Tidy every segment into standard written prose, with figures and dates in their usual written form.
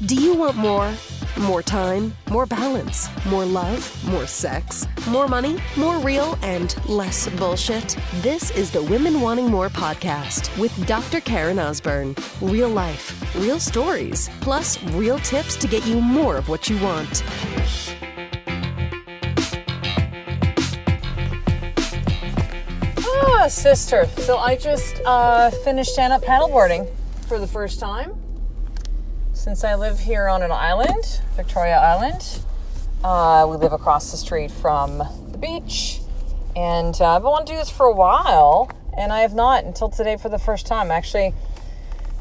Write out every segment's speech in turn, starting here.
Do you want more? More time, more balance, more love, more sex, more money, more real, and less bullshit? This is the Women Wanting More podcast with Dr. Karen Osborne. Real life, real stories, plus real tips to get you more of what you want. Sister. So I just finished stand-up paddleboarding for the first time since I live here on an island, Victoria Island. We live across the street from the beach, and I've been wanting to do this for a while, and I have not until today for the first time. I actually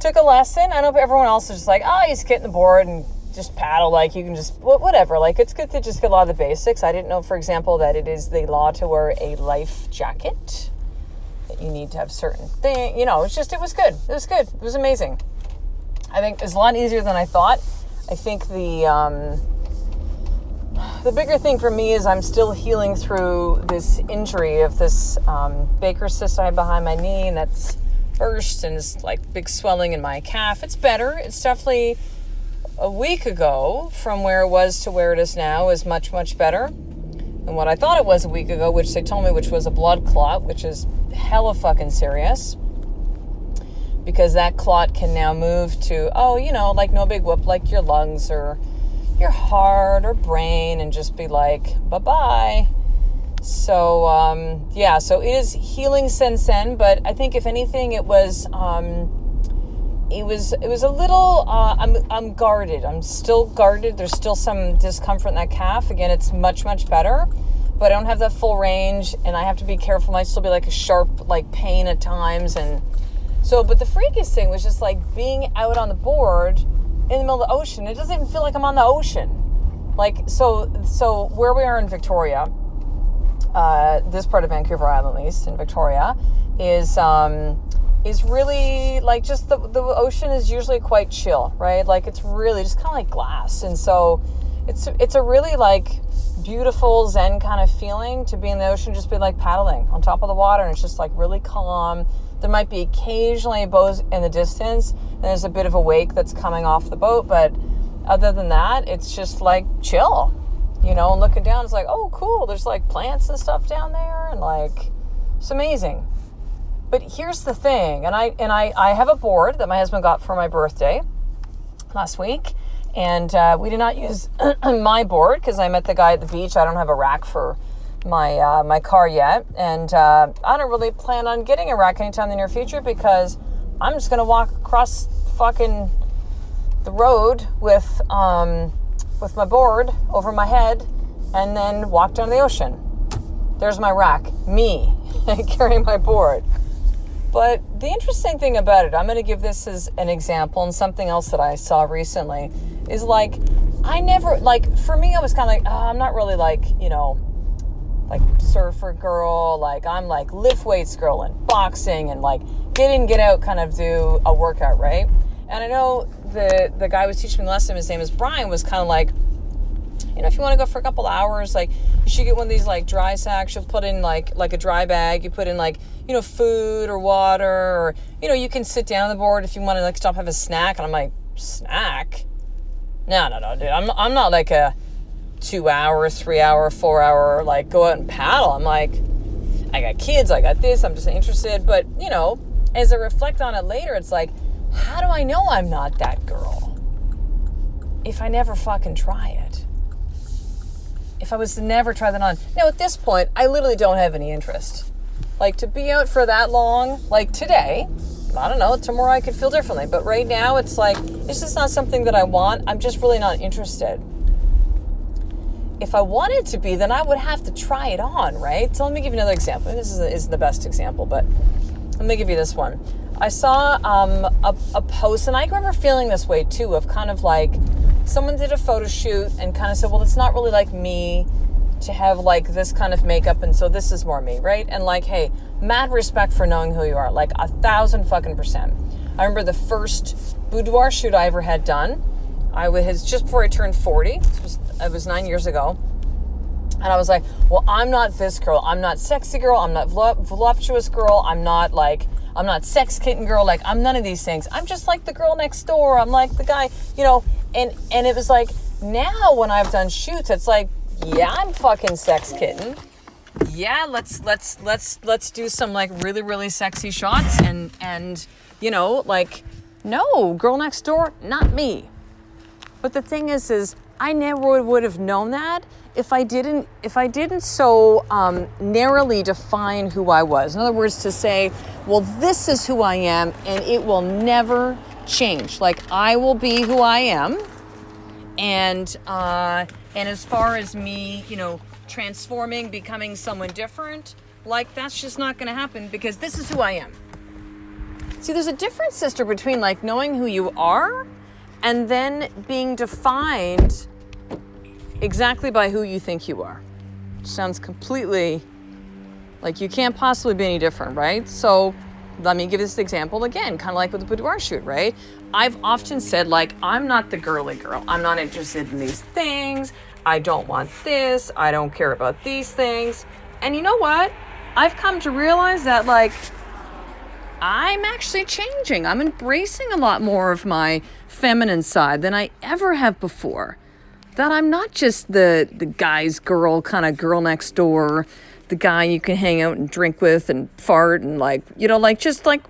took a lesson. I know everyone else is just like, oh, you just get in the board and just paddle, like you can just, whatever. Like, it's good to just get a lot of the basics. I didn't know, for example, that it is the law to wear a life jacket. You need to have certain things, it was good. It was amazing. I think it's a lot easier than I thought. I think the bigger thing for me is I'm still healing through this injury of this Baker's cyst I have behind my knee, and that's burst and is like big swelling in my calf. It's better. It's definitely a week ago from where it was to where it is now is much, much better. And what I thought it was a week ago, which they told me, which was a blood clot, which is hella fucking serious, because that clot can now move to, like no big whoop, like your lungs or your heart or brain, and just be like, bye-bye. So, so it is healing since then, but I think if anything, it was a little, I'm guarded. I'm still guarded. There's still some discomfort in that calf. Again, it's much, much better, but I don't have that full range, and I have to be careful. It might still be like a sharp, like, pain at times. And so, but the freakiest thing was just like being out on the board in the middle of the ocean. It doesn't even feel like I'm on the ocean. Like, so where we are in Victoria, this part of Vancouver Island, at least in Victoria, is really like just the ocean is usually quite chill, right? Like, it's really just kind of like glass. And so it's a really like beautiful Zen kind of feeling to be in the ocean, just be like paddling on top of the water, and it's just like really calm. There might be occasionally a boat in the distance, and there's a bit of a wake that's coming off the boat, but other than that, it's just like chill, and looking down, it's like, oh, cool, there's like plants and stuff down there, and like, it's amazing. But here's the thing, and I have a board that my husband got for my birthday last week, and we did not use my board because I met the guy at the beach. I don't have a rack for my car yet, and I don't really plan on getting a rack anytime in the near future, because I'm just gonna walk across fucking the road with my board over my head, and then walk down to the ocean. There's my rack, me carrying my board. But the interesting thing about it, I'm going to give this as an example, and something else that I saw recently is like, I never, like, for me, I was kind of like, I'm not really like, like surfer girl, like I'm like lift weights girl and boxing and like get in, get out, kind of do a workout, right? And I know the guy who was teaching me the lesson, his name is Brian, was kind of like, if you want to go for a couple hours, like you should get one of these like dry sacks. You'll put in like a dry bag. You put in like, food or water, or, you can sit down on the board if you want to like stop, have a snack. And I'm like, snack? No, dude. I'm not like a 2 hour, 3 hour, 4 hour, like go out and paddle. I'm like, I got kids, I got this, I'm just interested. But, as I reflect on it later, it's like, how do I know I'm not that girl if I never fucking try it? If I was to never try that on. Now, at this point, I literally don't have any interest. Like, to be out for that long, like today, I don't know, tomorrow I could feel differently. But right now, it's like, it's just not something that I want. I'm just really not interested. If I wanted to be, then I would have to try it on, right? So let me give you another example. This isn't the best example, but let me give you this one. I saw a post, and I remember feeling this way too, of kind of like, someone did a photo shoot and kind of said, well, it's not really like me to have like this kind of makeup, and so this is more me, right? And like, hey, mad respect for knowing who you are, like 1,000%. I remember the first boudoir shoot I ever had done. I was just before I turned 40. It was 9 years ago. And I was like, well, I'm not this girl. I'm not sexy girl. I'm not voluptuous girl. I'm not like, I'm not sex kitten girl. Like, I'm none of these things. I'm just like the girl next door. I'm like the guy, and it was like, now when I've done shoots, it's like, yeah, I'm fucking sex kitten. Yeah, let's do some like really, really sexy shots and like, no, girl next door, not me. But the thing is I never would have known that if I didn't so narrowly define who I was. In other words, to say, well, this is who I am and it will never change. Like, I will be who I am. And as far as me, transforming, becoming someone different, like, that's just not going to happen because this is who I am. See, there's a difference, sister, between like knowing who you are and then being defined exactly by who you think you are. Sounds completely like you can't possibly be any different, right? So let me give this example again, kind of like with the boudoir shoot, right? I've often said, like, I'm not the girly girl. I'm not interested in these things. I don't want this. I don't care about these things. And you know what? I've come to realize that, like, I'm actually changing. I'm embracing a lot more of my feminine side than I ever have before. That I'm not just the guy's girl, kind of girl next door, the guy you can hang out and drink with and fart and like, just like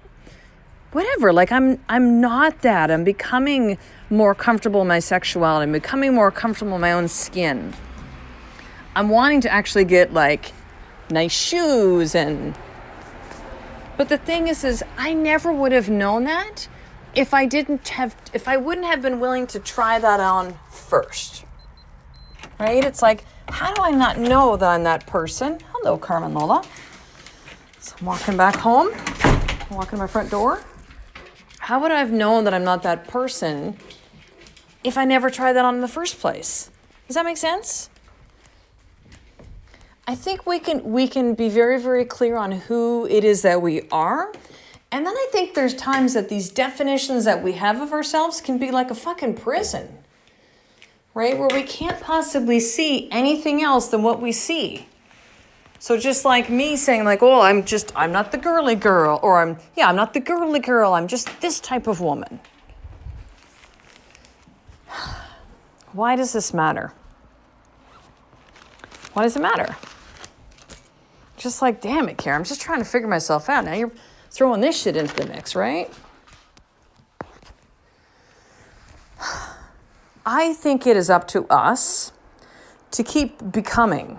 whatever. Like, I'm not that. I'm becoming more comfortable in my sexuality. I'm becoming more comfortable in my own skin. I'm wanting to actually get like nice shoes but the thing is I never would have known that if I wouldn't have been willing to try that on first. Right? It's like, how do I not know that I'm that person? Hello, Carmen Lola. So I'm walking back home. I'm walking to my front door. How would I have known that I'm not that person if I never tried that on in the first place? Does that make sense? I think we can be very, very clear on who it is that we are. And then I think there's times that these definitions that we have of ourselves can be like a fucking prison. Right? Where we can't possibly see anything else than what we see. So just like me saying like, oh, I'm not the girly girl, or I'm not the girly girl, I'm just this type of woman. Why does this matter? Why does it matter? Just like, damn it, Karen, I'm just trying to figure myself out. Now you're throwing this shit into the mix, right? I think it is up to us to keep becoming.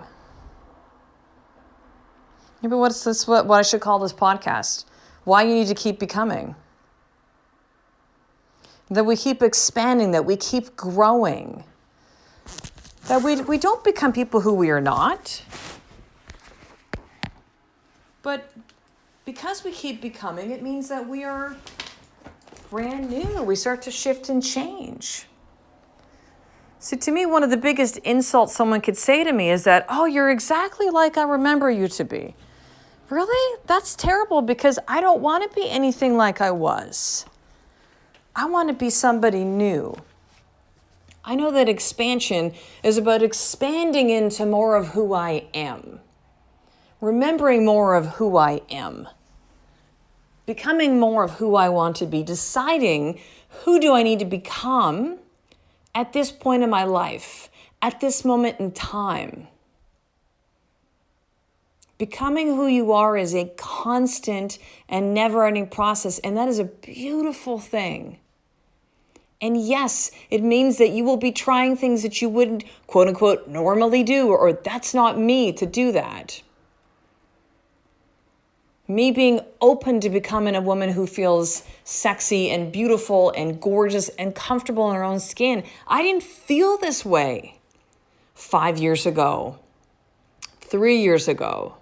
Maybe what I should call this podcast? Why you need to keep becoming. That we keep expanding, that we keep growing. That we don't become people who we are not. But because we keep becoming, it means that we are brand new. We start to shift and change. So to me, one of the biggest insults someone could say to me is that, oh, you're exactly like I remember you to be. Really? That's terrible because I don't want to be anything like I was. I want to be somebody new. I know that expansion is about expanding into more of who I am. Remembering more of who I am. Becoming more of who I want to be. Deciding who do I need to become at this point in my life, at this moment in time. Becoming who you are is a constant and never-ending process, and that is a beautiful thing. And yes, it means that you will be trying things that you wouldn't, quote unquote, normally do, or that's not me to do that. Me being open to becoming a woman who feels sexy and beautiful and gorgeous and comfortable in her own skin. I didn't feel this way 5 years ago, 3 years ago.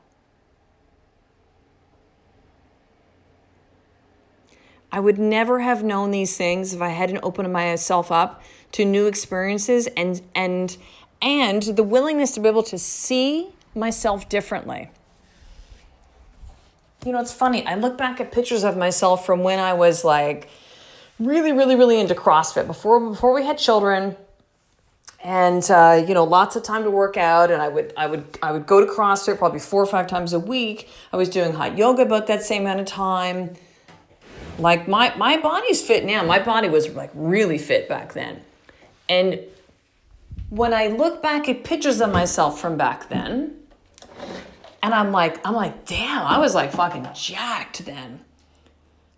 I would never have known these things if I hadn't opened myself up to new experiences and the willingness to be able to see myself differently. You know, it's funny. I look back at pictures of myself from when I was like really, really, really into CrossFit before we had children, and lots of time to work out. And I would go to CrossFit probably 4 or 5 times a week. I was doing hot yoga about that same amount of time. Like my body's fit now. My body was like really fit back then. And when I look back at pictures of myself from back then, and I'm like, damn, I was like fucking jacked then.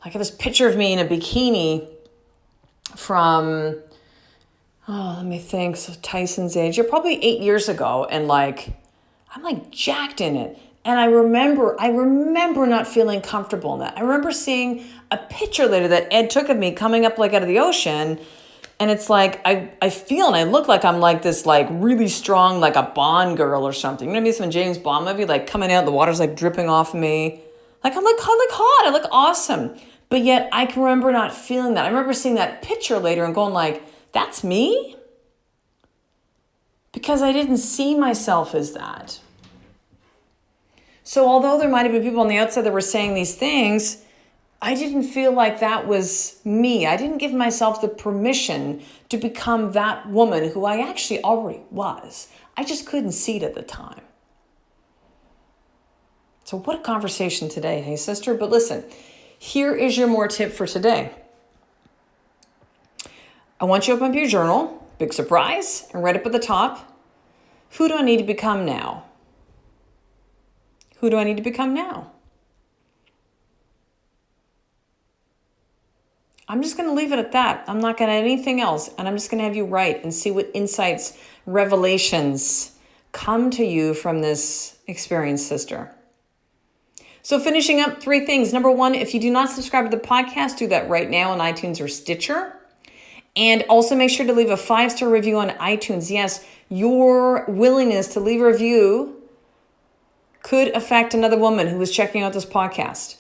Like I have this picture of me in a bikini from, let me think, so Tyson's age. You're probably 8 years ago, and like, I'm like jacked in it. And I remember not feeling comfortable in that. I remember seeing a picture later that Ed took of me coming up like out of the ocean. And it's like, I feel and I look like I'm like this like really strong, like a Bond girl or something. You know what I mean? Some James Bond movie, like coming out, the water's like dripping off of me. Like I'm like hot, I look awesome. But yet I can remember not feeling that. I remember seeing that picture later and going like, that's me? Because I didn't see myself as that. So although there might have been people on the outside that were saying these things, I didn't feel like that was me. I didn't give myself the permission to become that woman who I actually already was. I just couldn't see it at the time. So what a conversation today, hey sister? But listen, here is your more tip for today. I want you to open up your journal, big surprise, and right up at the top, who do I need to become now? Who do I need to become now? I'm just going to leave it at that. I'm not going to add anything else. And I'm just going to have you write and see what insights, revelations come to you from this experience, sister. So finishing up, 3 things. Number 1, if you do not subscribe to the podcast, do that right now on iTunes or Stitcher. And also make sure to leave a 5-star review on iTunes. Yes, your willingness to leave a review could affect another woman who is checking out this podcast.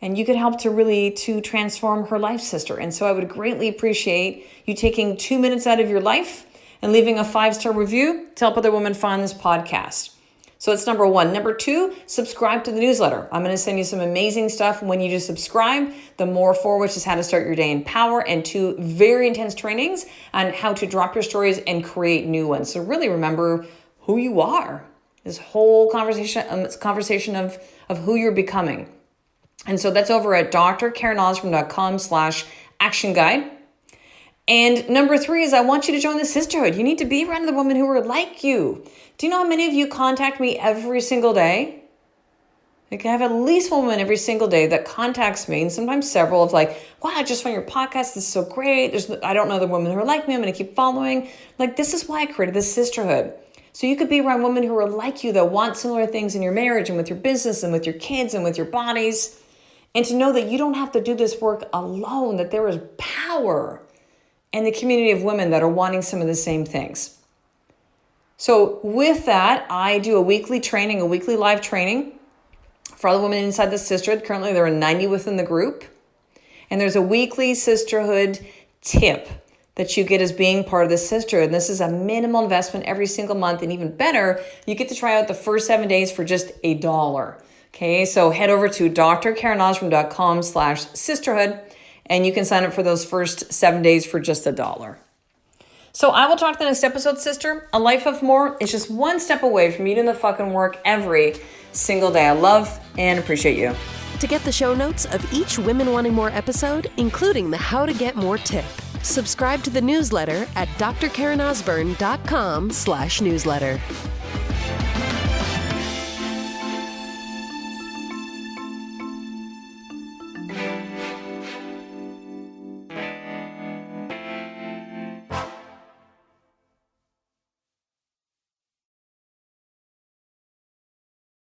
And you could help to transform her life, sister. And so I would greatly appreciate you taking 2 minutes out of your life and leaving a 5-star review to help other women find this podcast. So it's number 1. Number 2, subscribe to the newsletter. I'm going to send you some amazing stuff when you do subscribe. The more for which is how to start your day in power, and 2 very intense trainings on how to drop your stories and create new ones. So really remember who you are. This whole conversation of who you're becoming. And so that's over at drkarenosborn.com/action guide. And number 3 is I want you to join the sisterhood. You need to be around the women who are like you. Do you know how many of you contact me every single day? Like I have at least one woman every single day that contacts me, and sometimes several, of like, wow, I just found your podcast. This is so great. I don't know the women who are like me. I'm going to keep following. Like, this is why I created this sisterhood. So you could be around women who are like you, that want similar things in your marriage and with your business and with your kids and with your bodies. And to know that you don't have to do this work alone, that there is power in the community of women that are wanting some of the same things. So with that, I do a weekly live training for all the women inside the sisterhood. Currently, there are 90 within the group. And there's a weekly sisterhood tip that you get as being part of the sisterhood. And this is a minimal investment every single month. And even better, you get to try out the first 7 days for just $1. Okay, so head over to drkarenosborn.com/sisterhood, and you can sign up for those first 7 days for just $1. So I will talk to the next episode, sister. A life of more is just one step away from you doing the fucking work every single day. I love and appreciate you. To get the show notes of each Women Wanting More episode, including the How to Get More tip, subscribe to the newsletter at drkarenosborn.com/newsletter.